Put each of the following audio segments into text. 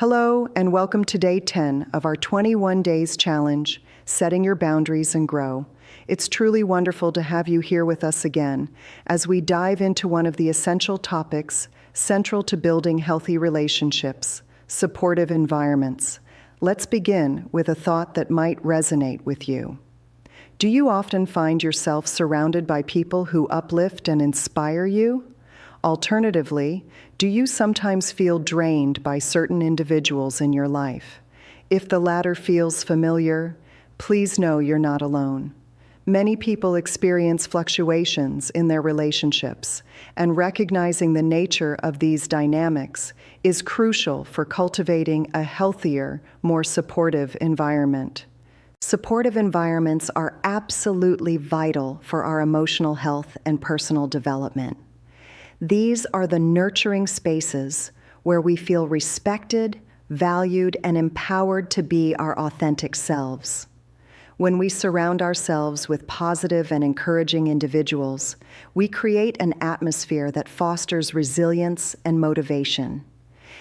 Hello, and welcome to day 10 of our 21 Days Challenge, Setting Your Boundaries and Grow. It's truly wonderful to have you here with us again as we dive into one of the essential topics central to building healthy relationships, supportive environments. Let's begin with a thought that might resonate with you. Do you often find yourself surrounded by people who uplift and inspire you? Alternatively, do you sometimes feel drained by certain individuals in your life? If the latter feels familiar, please know you're not alone. Many people experience fluctuations in their relationships, and recognizing the nature of these dynamics is crucial for cultivating a healthier, more supportive environment. Supportive environments are absolutely vital for our emotional health and personal development. These are the nurturing spaces where we feel respected, valued, and empowered to be our authentic selves. When we surround ourselves with positive and encouraging individuals, we create an atmosphere that fosters resilience and motivation.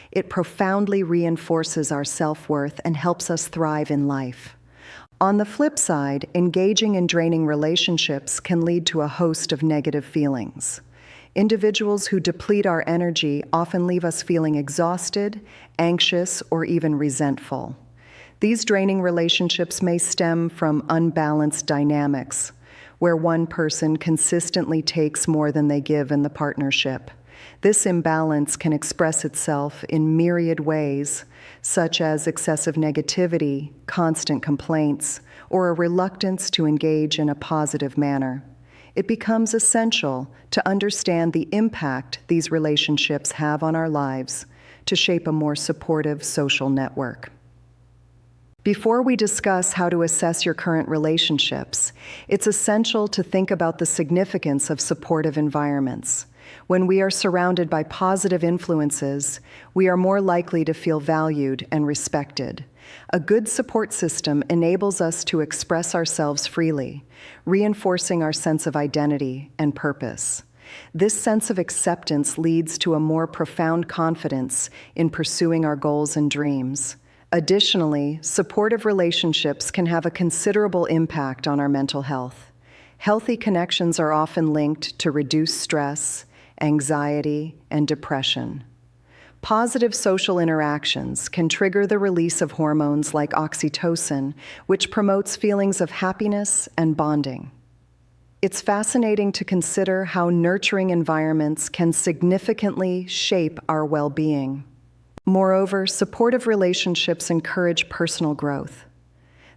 It profoundly reinforces our self-worth and helps us thrive in life. On the flip side, engaging in draining relationships can lead to a host of negative feelings. Individuals who deplete our energy often leave us feeling exhausted, anxious, or even resentful. These draining relationships may stem from unbalanced dynamics, where one person consistently takes more than they give in the partnership. This imbalance can express itself in myriad ways, such as excessive negativity, constant complaints, or a reluctance to engage in a positive manner. It becomes essential to understand the impact these relationships have on our lives to shape a more supportive social network. Before we discuss how to assess your current relationships, it's essential to think about the significance of supportive environments. When we are surrounded by positive influences, we are more likely to feel valued and respected. A good support system enables us to express ourselves freely, reinforcing our sense of identity and purpose. This sense of acceptance leads to a more profound confidence in pursuing our goals and dreams. Additionally, supportive relationships can have a considerable impact on our mental health. Healthy connections are often linked to reduced stress, anxiety, and depression. Positive social interactions can trigger the release of hormones like oxytocin, which promotes feelings of happiness and bonding. It's fascinating to consider how nurturing environments can significantly shape our well-being. Moreover, supportive relationships encourage personal growth.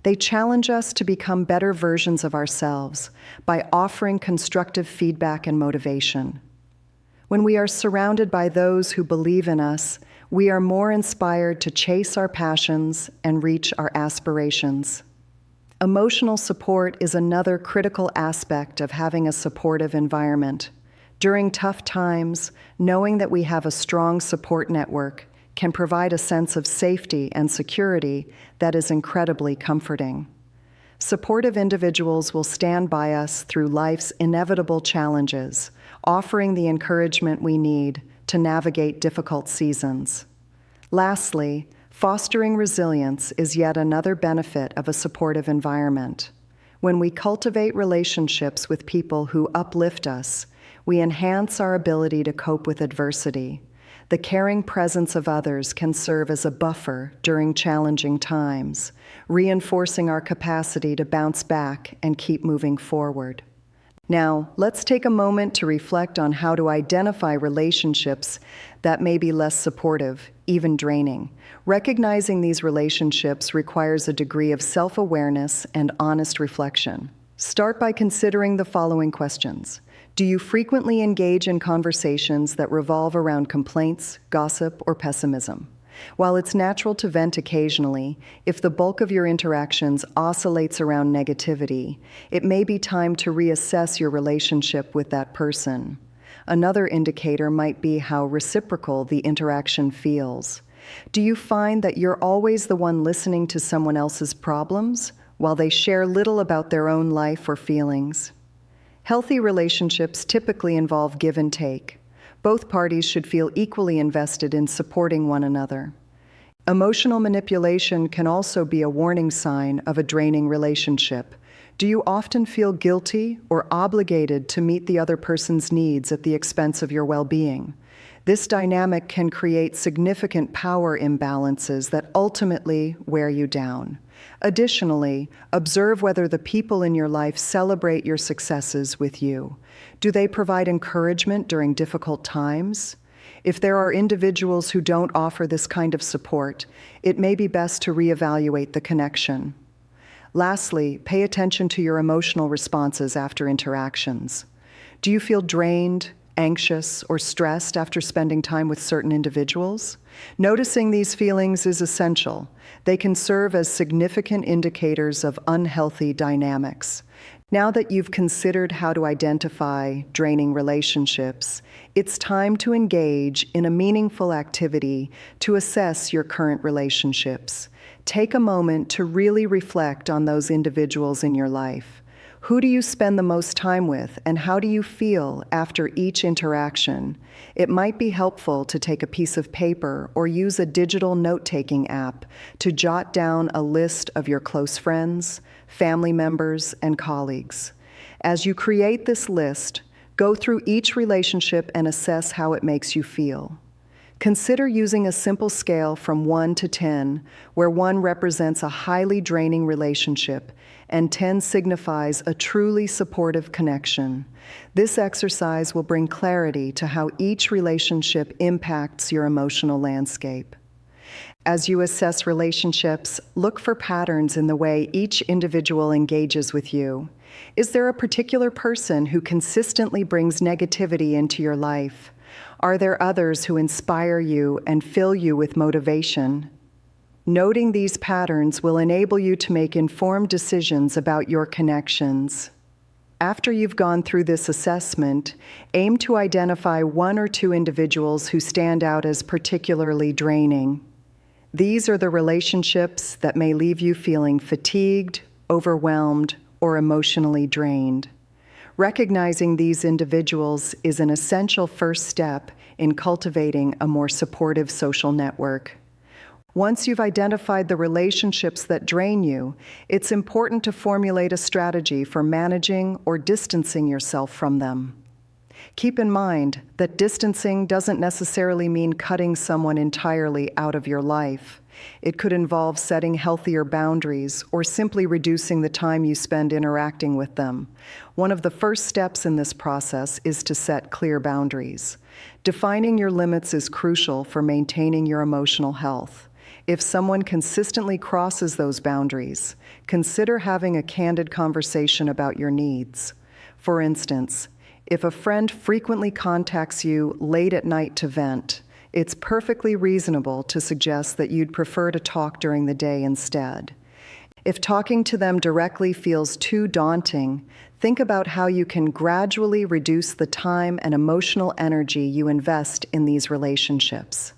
They challenge us to become better versions of ourselves by offering constructive feedback and motivation. When we are surrounded by those who believe in us, we are more inspired to chase our passions and reach our aspirations. Emotional support is another critical aspect of having a supportive environment. During tough times, knowing that we have a strong support network can provide a sense of safety and security that is incredibly comforting. Supportive individuals will stand by us through life's inevitable challenges, offering the encouragement we need to navigate difficult seasons. Lastly, fostering resilience is yet another benefit of a supportive environment. When we cultivate relationships with people who uplift us, we enhance our ability to cope with adversity. The caring presence of others can serve as a buffer during challenging times, reinforcing our capacity to bounce back and keep moving forward. Now, let's take a moment to reflect on how to identify relationships that may be less supportive, even draining. Recognizing these relationships requires a degree of self-awareness and honest reflection. Start by considering the following questions. Do you frequently engage in conversations that revolve around complaints, gossip, or pessimism? While it's natural to vent occasionally, if the bulk of your interactions oscillates around negativity, it may be time to reassess your relationship with that person. Another indicator might be how reciprocal the interaction feels. Do you find that you're always the one listening to someone else's problems, while they share little about their own life or feelings? Healthy relationships typically involve give and take. Both parties should feel equally invested in supporting one another. Emotional manipulation can also be a warning sign of a draining relationship. Do you often feel guilty or obligated to meet the other person's needs at the expense of your well-being? This dynamic can create significant power imbalances that ultimately wear you down. Additionally, observe whether the people in your life celebrate your successes with you. Do they provide encouragement during difficult times? If there are individuals who don't offer this kind of support, it may be best to reevaluate the connection. Lastly, pay attention to your emotional responses after interactions. Do you feel drained, anxious, or stressed after spending time with certain individuals? Noticing these feelings is essential. They can serve as significant indicators of unhealthy dynamics. Now that you've considered how to identify draining relationships, it's time to engage in a meaningful activity to assess your current relationships. Take a moment to really reflect on those individuals in your life. Who do you spend the most time with, and how do you feel after each interaction? It might be helpful to take a piece of paper or use a digital note-taking app to jot down a list of your close friends, family members, and colleagues. As you create this list, go through each relationship and assess how it makes you feel. Consider using a simple scale from 1 to 10, where 1 represents a highly draining relationship and 10 signifies a truly supportive connection. This exercise will bring clarity to how each relationship impacts your emotional landscape. As you assess relationships, look for patterns in the way each individual engages with you. Is there a particular person who consistently brings negativity into your life? Are there others who inspire you and fill you with motivation? Noting these patterns will enable you to make informed decisions about your connections. After you've gone through this assessment, aim to identify 1 or 2 individuals who stand out as particularly draining. These are the relationships that may leave you feeling fatigued, overwhelmed, or emotionally drained. Recognizing these individuals is an essential first step in cultivating a more supportive social network. Once you've identified the relationships that drain you, it's important to formulate a strategy for managing or distancing yourself from them. Keep in mind that distancing doesn't necessarily mean cutting someone entirely out of your life. It could involve setting healthier boundaries or simply reducing the time you spend interacting with them. One of the first steps in this process is to set clear boundaries. Defining your limits is crucial for maintaining your emotional health. If someone consistently crosses those boundaries, consider having a candid conversation about your needs. For instance, if a friend frequently contacts you late at night to vent, it's perfectly reasonable to suggest that you'd prefer to talk during the day instead. If talking to them directly feels too daunting, think about how you can gradually reduce the time and emotional energy you invest in these relationships.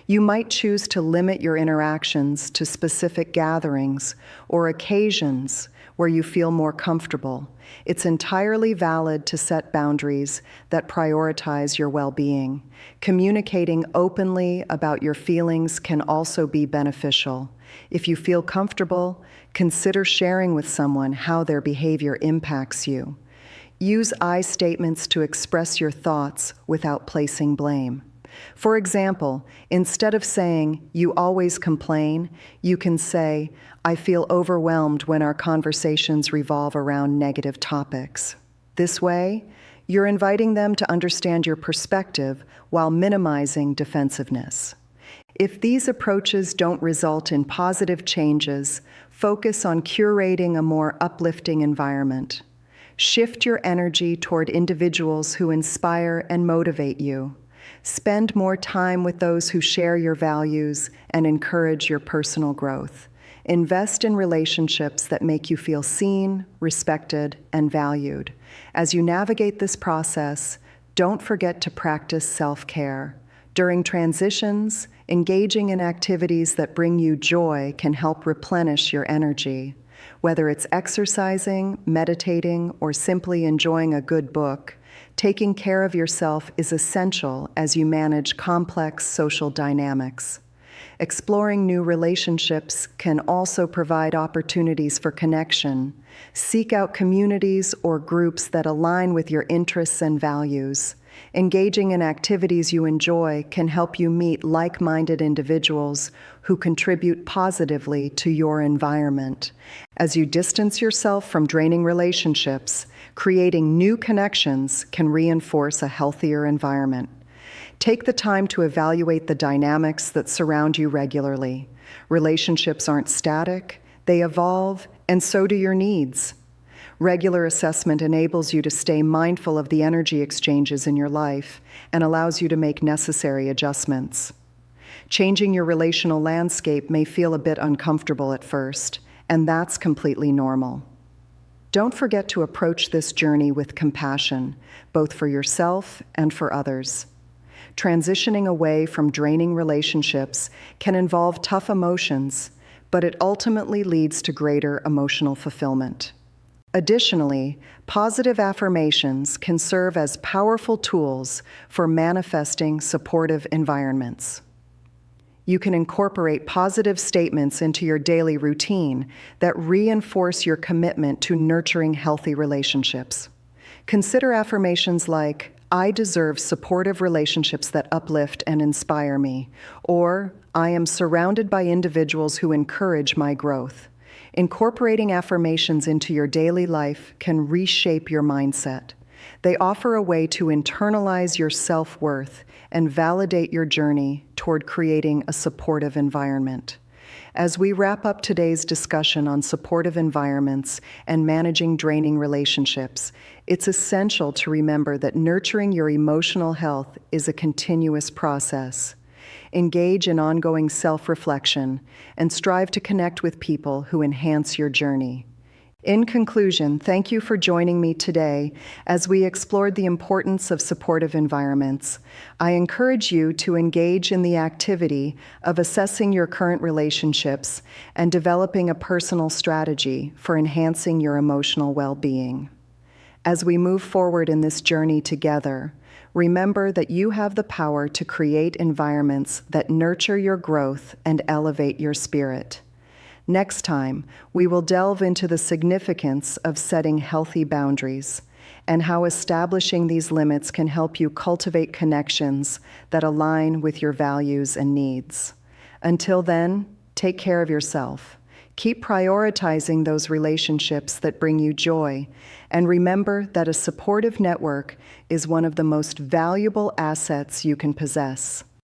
You might choose to limit your interactions to specific gatherings or occasions where you feel more comfortable. It's entirely valid to set boundaries that prioritize your well-being. Communicating openly about your feelings can also be beneficial. If you feel comfortable, consider sharing with someone how their behavior impacts you. Use I statements to express your thoughts without placing blame. For example, instead of saying, "You always complain," you can say, "I feel overwhelmed when our conversations revolve around negative topics." This way, you're inviting them to understand your perspective while minimizing defensiveness. If these approaches don't result in positive changes, focus on curating a more uplifting environment. Shift your energy toward individuals who inspire and motivate you. Spend more time with those who share your values and encourage your personal growth. Invest in relationships that make you feel seen, respected, and valued. As you navigate this process, don't forget to practice self-care. During transitions, engaging in activities that bring you joy can help replenish your energy. Whether it's exercising, meditating, or simply enjoying a good book, taking care of yourself is essential as you manage complex social dynamics. Exploring new relationships can also provide opportunities for connection. Seek out communities or groups that align with your interests and values. Engaging in activities you enjoy can help you meet like-minded individuals who contribute positively to your environment. As you distance yourself from draining relationships, creating new connections can reinforce a healthier environment. Take the time to evaluate the dynamics that surround you regularly. Relationships aren't static, they evolve, and so do your needs. Regular assessment enables you to stay mindful of the energy exchanges in your life and allows you to make necessary adjustments. Changing your relational landscape may feel a bit uncomfortable at first, and that's completely normal. Don't forget to approach this journey with compassion, both for yourself and for others. Transitioning away from draining relationships can involve tough emotions, but it ultimately leads to greater emotional fulfillment. Additionally, positive affirmations can serve as powerful tools for manifesting supportive environments. You can incorporate positive statements into your daily routine that reinforce your commitment to nurturing healthy relationships. Consider affirmations like, "I deserve supportive relationships that uplift and inspire me," or "I am surrounded by individuals who encourage my growth." Incorporating affirmations into your daily life can reshape your mindset. They offer a way to internalize your self-worth and validate your journey toward creating a supportive environment. As we wrap up today's discussion on supportive environments and managing draining relationships, it's essential to remember that nurturing your emotional health is a continuous process. Engage in ongoing self-reflection and strive to connect with people who enhance your journey. In conclusion, thank you for joining me today as we explored the importance of supportive environments. I encourage you to engage in the activity of assessing your current relationships and developing a personal strategy for enhancing your emotional well-being. As we move forward in this journey together, remember that you have the power to create environments that nurture your growth and elevate your spirit. Next time, we will delve into the significance of setting healthy boundaries and how establishing these limits can help you cultivate connections that align with your values and needs. Until then, take care of yourself. Keep prioritizing those relationships that bring you joy, and remember that a supportive network is one of the most valuable assets you can possess.